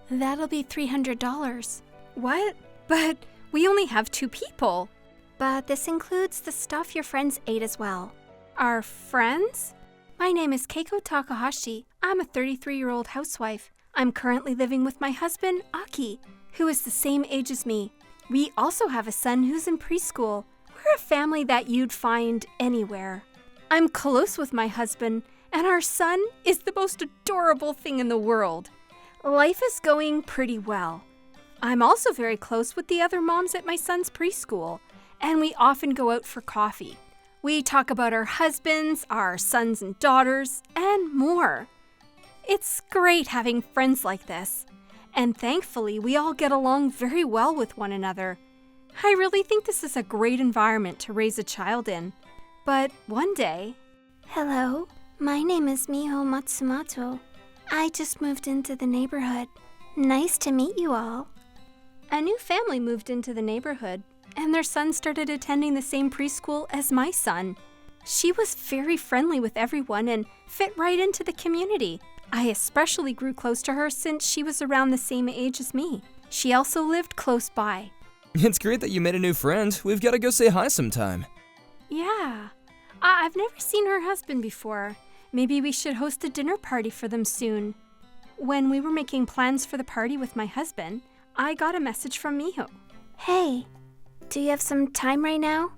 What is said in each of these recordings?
That'll be $300. What? But we only have 2 people. But this includes the stuff your friends ate as well. Our friends? My name is Keiko Takahashi. I'm a 33-year-old housewife. I'm currently living with my husband, Aki, who is the same age as me. We also have a son who's in preschool. We're a family that you'd find anywhere. I'm close with my husband, and our son is the most adorable thing in the world. Life is going pretty well. I'm also very close with the other moms at my son's preschool, and we often go out for coffee. We talk about our husbands, our sons and daughters, and more. It's great having friends like this, and thankfully we all get along very well with one another. I really think this is a great environment to raise a child in. But one day... Hello, my name is Miho Matsumoto. I just moved into the neighborhood. Nice to meet you all. A new family moved into the neighborhood, and their son started attending the same preschool as my son. She was very friendly with everyone and fit right into the community. I especially grew close to her since she was around the same age as me. She also lived close by. It's great that you made a new friend. We've got to go say hi sometime. Yeah. I've never seen her husband before. Maybe we should host a dinner party for them soon. When we were making plans for the party with my husband, I got a message from Miho. Hey, do you have some time right now?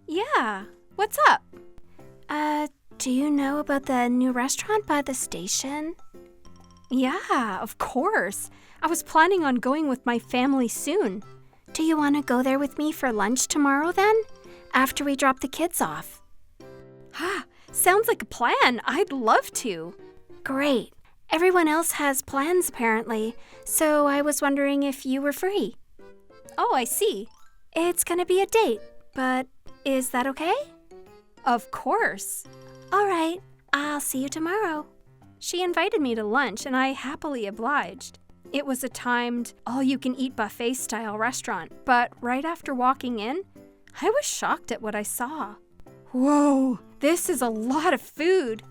Yeah, what's up? Do you know about the new restaurant by the station? Yeah, of course. I was planning on going with my family soon. Do you want to go there with me for lunch tomorrow then? After we drop the kids off. Sounds like a plan. I'd love to. Great. Everyone else has plans apparently, so I was wondering if you were free. Oh, I see. It's gonna be a date, but is that okay? Of course. All right, I'll see you tomorrow. She invited me to lunch and I happily obliged. It was a timed, all-you-can-eat buffet-style restaurant, but right after walking in, I was shocked at what I saw. Whoa, this is a lot of food.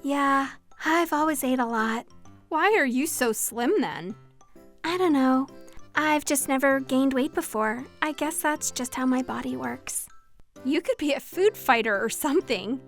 Yeah, I've always ate a lot. Why are you so slim then? I don't know. I've just never gained weight before. I guess that's just how my body works. You could be a food fighter or something.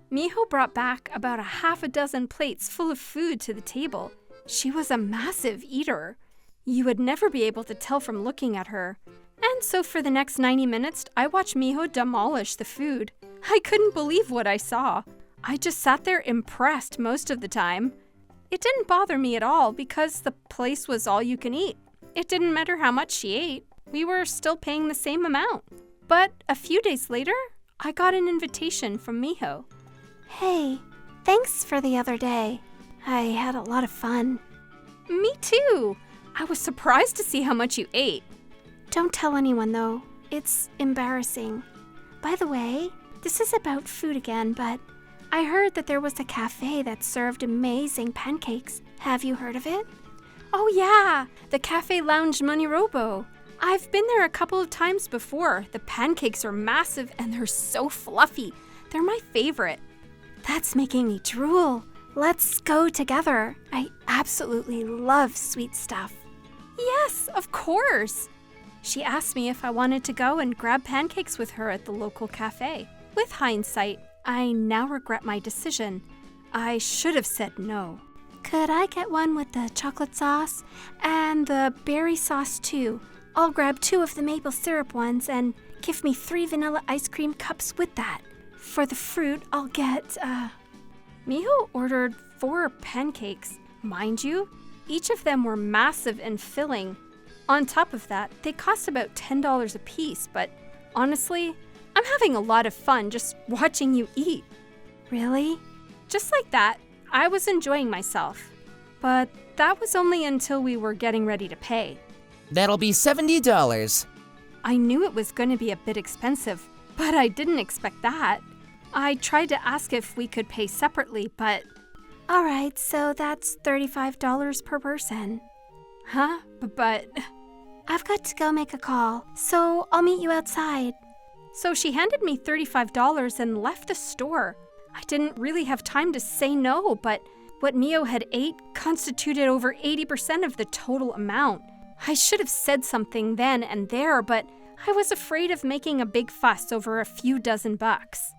Miho brought back about a half a dozen plates full of food to the table. She was a massive eater. You would never be able to tell from looking at her. And so for the next 90 minutes, I watched Miho demolish the food. I couldn't believe what I saw. I just sat there impressed most of the time. It didn't bother me at all because the place was all you can eat. It didn't matter how much she ate. We were still paying the same amount. But a few days later, I got an invitation from Miho. Hey, thanks for the other day. I had a lot of fun. Me too. I was surprised to see how much you ate. Don't tell anyone though. It's embarrassing. By the way, this is about food again, but I heard that there was a cafe that served amazing pancakes. Have you heard of it? Oh yeah, the Cafe Lounge MoniRobo. I've been there a couple of times before. The pancakes are massive and they're so fluffy. They're my favorite. That's making me drool. Let's go together. I absolutely love sweet stuff. Yes, of course. She asked me if I wanted to go and grab pancakes with her at the local cafe. With hindsight, I now regret my decision. I should have said no. Could I get one with the chocolate sauce and the berry sauce too? I'll grab 2 of the maple syrup ones and give me 3 vanilla ice cream cups with that. For the fruit, I'll get, Miho ordered 4 pancakes. Mind you, each of them were massive and filling. On top of that, they cost about $10 a piece, but honestly, I'm having a lot of fun just watching you eat. Really? Just like that, I was enjoying myself. But that was only until we were getting ready to pay. That'll be $70. I knew it was going to be a bit expensive, but I didn't expect that. I tried to ask if we could pay separately, but... All right, so that's $35 per person. Huh? But... I've got to go make a call, so I'll meet you outside. So she handed me $35 and left the store. I didn't really have time to say no, but What Miho had ate constituted over 80% of the total amount. I should have said something then and there, but I was afraid of making a big fuss over a few dozen bucks.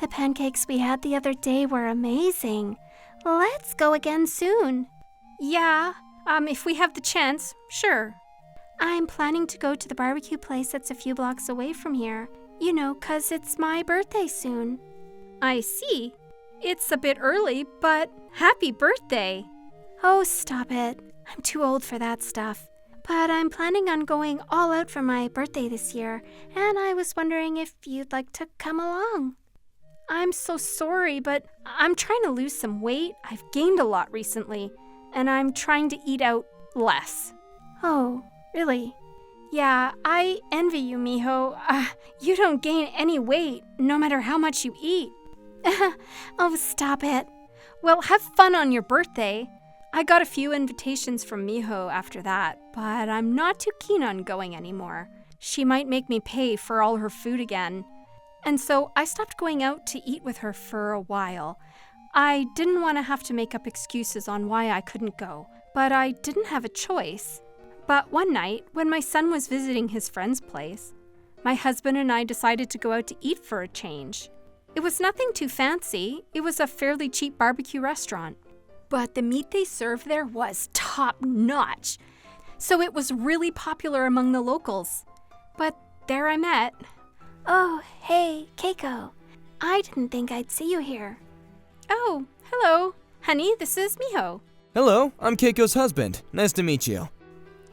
The pancakes we had the other day were amazing. Let's go again soon. Yeah, if we have the chance, sure. I'm planning to go to the barbecue place that's a few blocks away from here. You know, 'cause it's my birthday soon. I see. It's a bit early, but happy birthday. Oh, stop it. I'm too old for that stuff. But I'm planning on going all out for my birthday this year, and I was wondering if you'd like to come along. I'm so sorry, but I'm trying to lose some weight. I've gained a lot recently, and I'm trying to eat out less. Oh, really? Yeah, I envy you, Miho. You don't gain any weight, no matter how much you eat. Oh, stop it. Well, have fun on your birthday. I got a few invitations from Miho after that, but I'm not too keen on going anymore. She might make me pay for all her food again. And so I stopped going out to eat with her for a while. I didn't want to have to make up excuses on why I couldn't go, but I didn't have a choice. But one night, when my son was visiting his friend's place, my husband and I decided to go out to eat for a change. It was nothing too fancy. It was a fairly cheap barbecue restaurant. But the meat they served there was top-notch. So it was really popular among the locals. But there I met. Oh, hey, Keiko. I didn't think I'd see you here. Oh, hello. Honey, this is Miho. Hello, I'm Keiko's husband. Nice to meet you.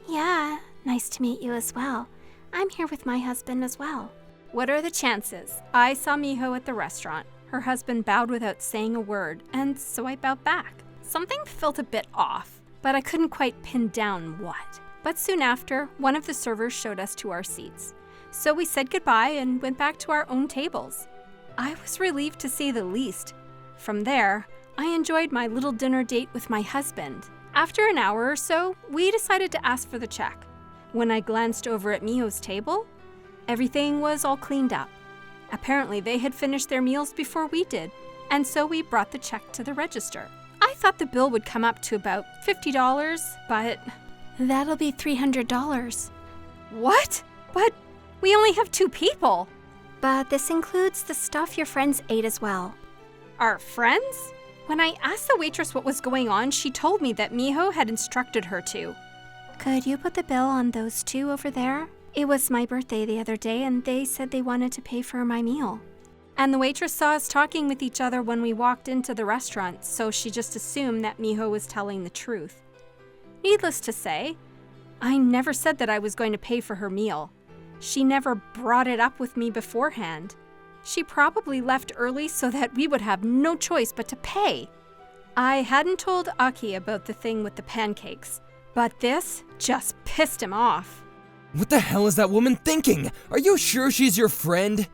Yeah, nice to meet you as well. I'm here with my husband as well. What are the chances? I saw Miho at the restaurant. Her husband bowed without saying a word, and so I bowed back. Something felt a bit off, but I couldn't quite pin down what. But soon after, one of the servers showed us to our seats. So we said goodbye and went back to our own tables. I was relieved to say the least. From there, I enjoyed my little dinner date with my husband. After an hour or so, we decided to ask for the check. When I glanced over at Miho's table, everything was all cleaned up. Apparently, they had finished their meals before we did, and so we brought the check to the register. I thought the bill would come up to about $50, but... That'll be $300. What? But we only have 2 people. But this includes the stuff your friends ate as well. Our friends? When I asked the waitress what was going on, she told me that Miho had instructed her to. Could you put the bill on those 2 over there? It was my birthday the other day, and they said they wanted to pay for my meal. And the waitress saw us talking with each other when we walked into the restaurant, so she just assumed that Miho was telling the truth. Needless to say, I never said that I was going to pay for her meal. She never brought it up with me beforehand. She probably left early so that we would have no choice but to pay. I hadn't told Aki about the thing with the pancakes, but this just pissed him off. What the hell is that woman thinking? Are you sure she's your friend?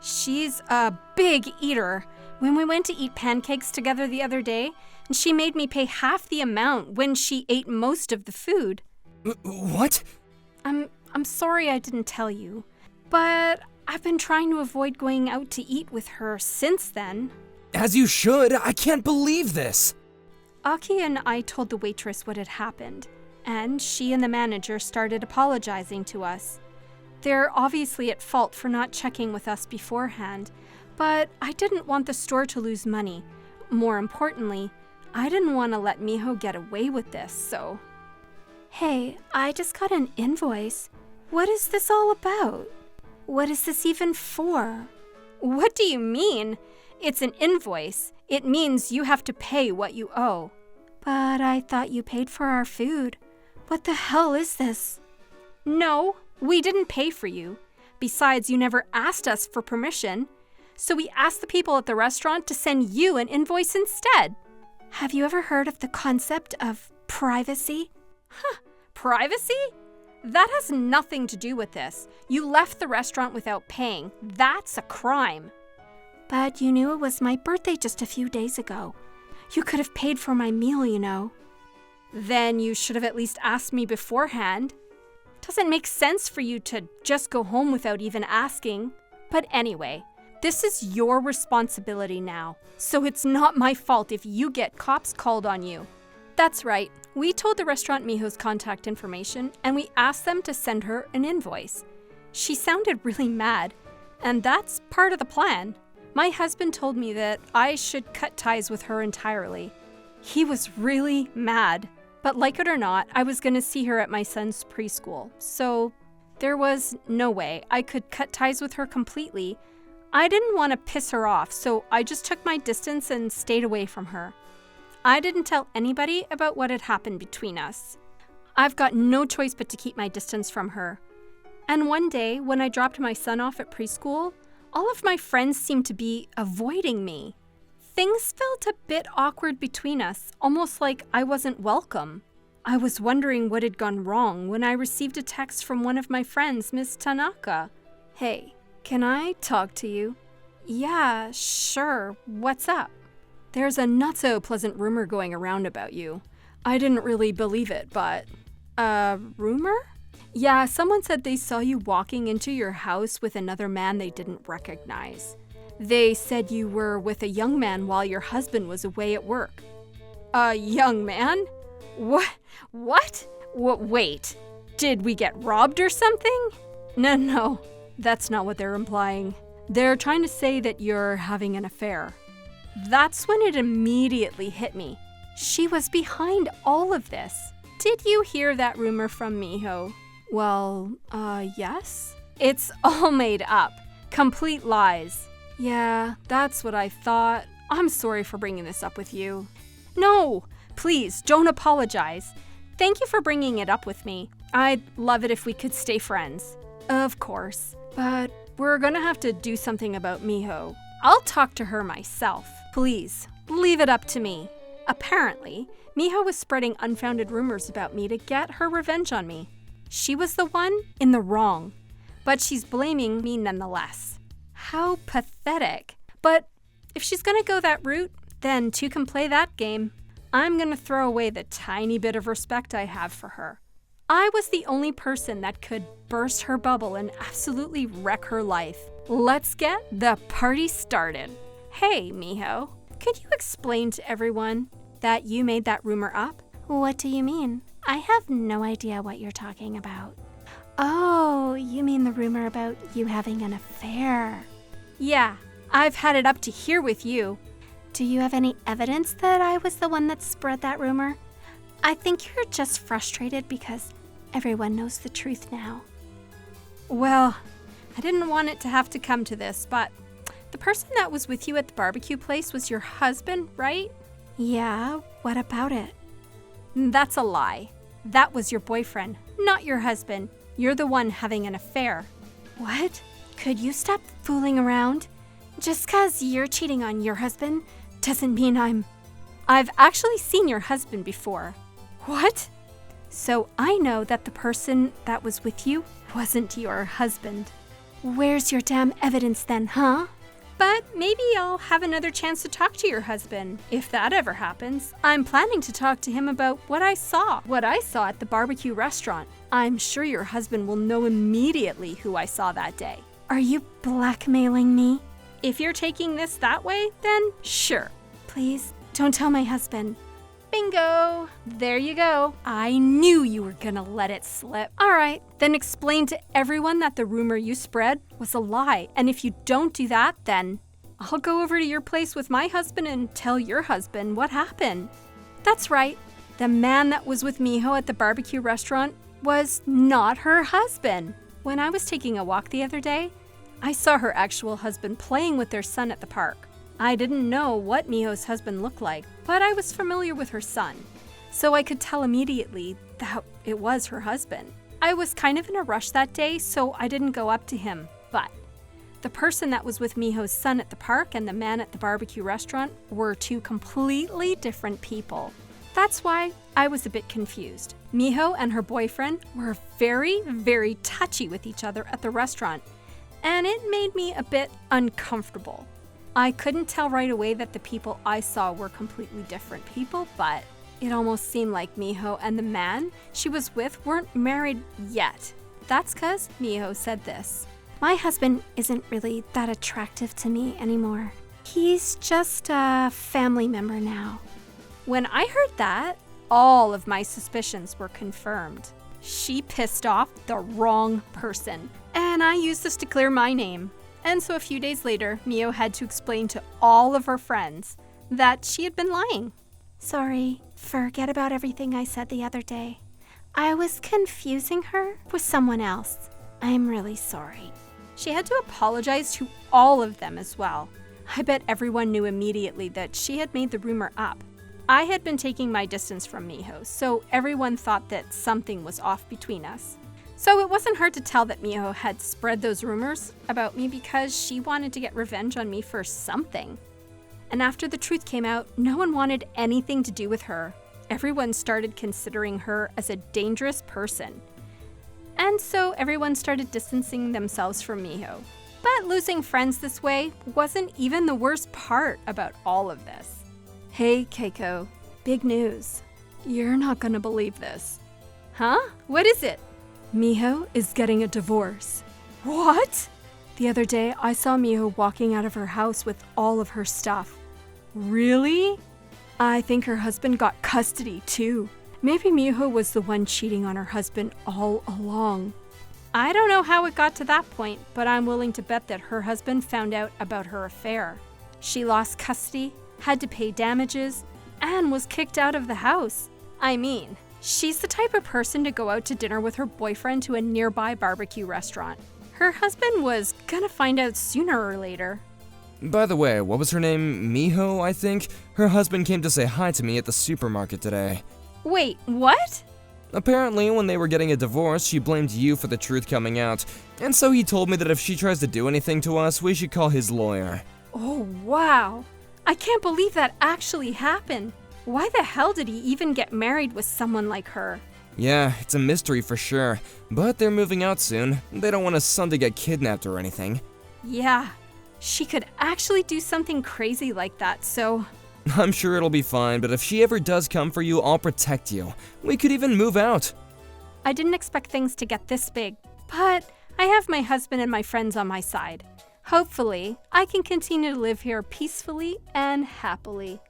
She's a big eater. When we went to eat pancakes together the other day, she made me pay half the amount when she ate most of the food. What? I'm sorry I didn't tell you, but I've been trying to avoid going out to eat with her since then. As you should. I can't believe this. Aki and I told the waitress what had happened, and she and the manager started apologizing to us. They're obviously at fault for not checking with us beforehand, but I didn't want the store to lose money. More importantly, I didn't want to let Miho get away with this, so... Hey, I just got an invoice. What is this all about? What is this even for? What do you mean? It's an invoice. It means you have to pay what you owe. But I thought you paid for our food. What the hell is this? No, we didn't pay for you. Besides, you never asked us for permission. So we asked the people at the restaurant to send you an invoice instead. Have you ever heard of the concept of privacy? Privacy? That has nothing to do with this. You left the restaurant without paying. That's a crime. But you knew it was my birthday just a few days ago. You could have paid for my meal, you know. Then you should have at least asked me beforehand. Doesn't make sense for you to just go home without even asking. But anyway, This is your responsibility now, so it's not my fault if you get cops called on you. That's right. We told the restaurant Miho's contact information, and we asked them to send her an invoice. She sounded really mad, and that's part of the plan. My husband told me that I should cut ties with her entirely. He was really mad, but like it or not, I was going to see her at my son's preschool, so there was no way I could cut ties with her completely. I didn't want to piss her off, so I just took my distance and stayed away from her. I didn't tell anybody about what had happened between us. I've got no choice but to keep my distance from her. And one day, when I dropped my son off at preschool, all of my friends seemed to be avoiding me. Things felt a bit awkward between us, almost like I wasn't welcome. I was wondering what had gone wrong when I received a text from one of my friends, Miss Tanaka. "Hey, can I talk to you?" "Yeah, sure. What's up?" "There's a not-so-pleasant rumor going around about you. I didn't really believe it, but..." "A rumor?" "Yeah, someone said they saw you walking into your house with another man they didn't recognize. They said you were with a young man while your husband was away at work." "A young man? What? Wait, did we get robbed or something?" No, that's not what they're implying. They're trying to say that you're having an affair." That's when it immediately hit me. She was behind all of this. "Did you hear that rumor from Miho?" "Well, yes." "It's all made up. Complete lies." "Yeah, that's what I thought. I'm sorry for bringing this up with you." "No, please, don't apologize. Thank you for bringing it up with me. I'd love it if we could stay friends." "Of course, but we're gonna have to do something about Miho. I'll talk to her myself. Please, leave it up to me." Apparently, Miho was spreading unfounded rumors about me to get her revenge on me. She was the one in the wrong, but she's blaming me nonetheless. How pathetic. But if she's gonna go that route, then two can play that game. I'm gonna throw away the tiny bit of respect I have for her. I was the only person that could burst her bubble and absolutely wreck her life. Let's get the party started. "Hey, Miho, could you explain to everyone that you made that rumor up?" What do you mean? I have no idea what you're talking about. Oh, you mean the rumor about you having an affair? Yeah, I've had it up to here with you. Do you have any evidence that I was the one that spread that rumor? I think you're just frustrated because everyone knows the truth now. Well, I didn't want it to have to come to this, but the person that was with you at the barbecue place was your husband, right? Yeah, what about it? That's a lie. That was your boyfriend, not your husband. You're the one having an affair. What? Could you stop fooling around? Just 'cause you're cheating on your husband doesn't mean I've actually seen your husband before. What? So I know that the person that was with you wasn't your husband. Where's your damn evidence then, huh? But maybe I'll have another chance to talk to your husband, if that ever happens. I'm planning to talk to him about what I saw at the barbecue restaurant. I'm sure your husband will know immediately who I saw that day. Are you blackmailing me? If you're taking this that way, then sure. Please, don't tell my husband. Bingo! There you go. I knew you were gonna let it slip. All right, then explain to everyone that the rumor you spread was a lie. And if you don't do that, then I'll go over to your place with my husband and tell your husband what happened. That's right. The man that was with Miho at the barbecue restaurant was not her husband. When I was taking a walk the other day, I saw her actual husband playing with their son at the park. I didn't know what Miho's husband looked like, but I was familiar with her son, so I could tell immediately that it was her husband. I was kind of in a rush that day, so I didn't go up to him, but the person that was with Miho's son at the park and the man at the barbecue restaurant were two completely different people. That's why I was a bit confused. Miho and her boyfriend were very, very touchy with each other at the restaurant, and it made me a bit uncomfortable. I couldn't tell right away that the people I saw were completely different people, but it almost seemed like Miho and the man she was with weren't married yet. That's 'cause Miho said this. My husband isn't really that attractive to me anymore. He's just a family member now. When I heard that, all of my suspicions were confirmed. She pissed off the wrong person, and I used this to clear my name. And so a few days later, Miho had to explain to all of her friends that she had been lying. Sorry, forget about everything I said the other day. I was confusing her with someone else. I'm really sorry. She had to apologize to all of them as well. I bet everyone knew immediately that she had made the rumor up. I had been taking my distance from Miho, so everyone thought that something was off between us. So it wasn't hard to tell that Miho had spread those rumors about me because she wanted to get revenge on me for something. And after the truth came out, no one wanted anything to do with her. Everyone started considering her as a dangerous person. And so everyone started distancing themselves from Miho. But losing friends this way wasn't even the worst part about all of this. Hey, Keiko. Big news. You're not gonna believe this. Huh? What is it? Miho is getting a divorce. What? The other day, I saw Miho walking out of her house with all of her stuff. Really? I think her husband got custody, too. Maybe Miho was the one cheating on her husband all along. I don't know how it got to that point, but I'm willing to bet that her husband found out about her affair. She lost custody, had to pay damages, and was kicked out of the house. I mean, she's the type of person to go out to dinner with her boyfriend to a nearby barbecue restaurant. Her husband was gonna find out sooner or later. By the way, what was her name? Miho, I think? Her husband came to say hi to me at the supermarket today. Wait, what? Apparently, when they were getting a divorce, she blamed you for the truth coming out, and so he told me that if she tries to do anything to us, we should call his lawyer. Oh, wow. I can't believe that actually happened. Why the hell did he even get married with someone like her? Yeah, it's a mystery for sure, but they're moving out soon. They don't want his son to get kidnapped or anything. Yeah, she could actually do something crazy like that, so... I'm sure it'll be fine, but if she ever does come for you, I'll protect you. We could even move out. I didn't expect things to get this big, but I have my husband and my friends on my side. Hopefully, I can continue to live here peacefully and happily.